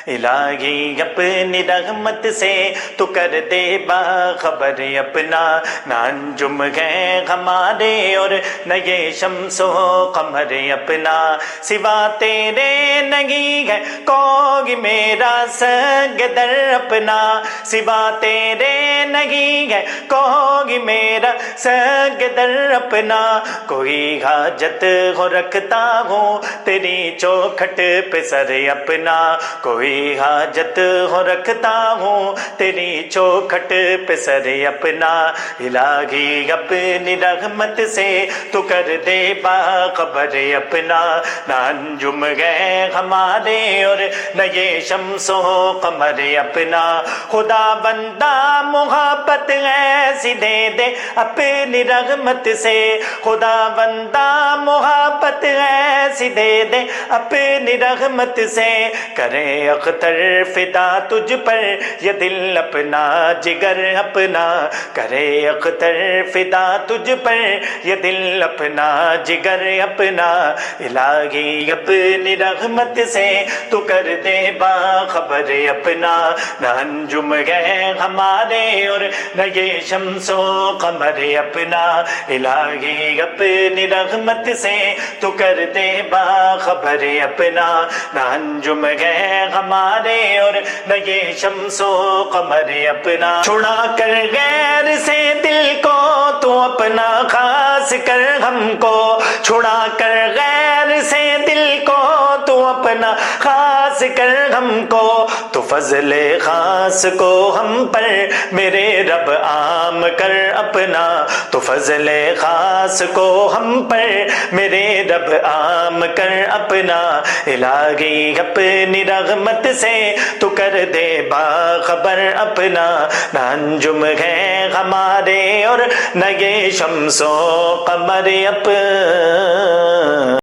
الہی اپنی رحمت سے تو کر دے باخبر اپنا، نہ انجم ہے ہمارے اور نہ یہ شمس و قمر اپنا، سوا تیرے نہیں ہے کوئی میرا سنگ در اپنا، سوا تیرے نہیں ہے کوئی میرا سنگ در اپنا، کوئی حاجت ہو رکھتا ہوں تیری چوکھٹ پہ سر اپنا، کوئی حاجت ہو رکھتا ہوں تیری چوکھٹ پہ سر اپنا، الہی اپنی رحمت سے تو کر دے باخبر اپنا، نہ انجم ہے ہمارے اور نہ یہ شمس و قمر اپنا، خدا بندہ محبت ایسی دے دے اپنی رحمت سے، خدا بندہ محبت ایسی دے دے اپنی رحمت سے، کرے اختر فدا تجھ پر یہ دل اپنا جگر اپنا، کرے اختر فدا تجھ پر یہ دل اپنا جگر اپنا، الہی اپنی رحمت سے تو کر دے باخبر اپنا، نہ انجم ہے ہمارے اور نہ یہ شمس و قمر اپنا، الہی اپنی رحمت سے تو کر دے باخبر اپنا، نہ انجم ہے ہمارے اور نہ یہ شمس و قمر اپنا، چھڑا کر غیر سے دل کو تو اپنا خاص کر ہم کو، چھڑا کر غیر سے دل کو تو اپنا خاص کر ہم کو، تو فضل خاص کو ہم پر میرے رب عام کر اپنا، تو فضل خاص کو ہم پر میرے رب عام کر اپنا، الہی اپنی رحمت سے تو کر دے باخبر اپنا، نہ انجم ہے ہمارے اور نہ یہ شمس و قمر اپنا۔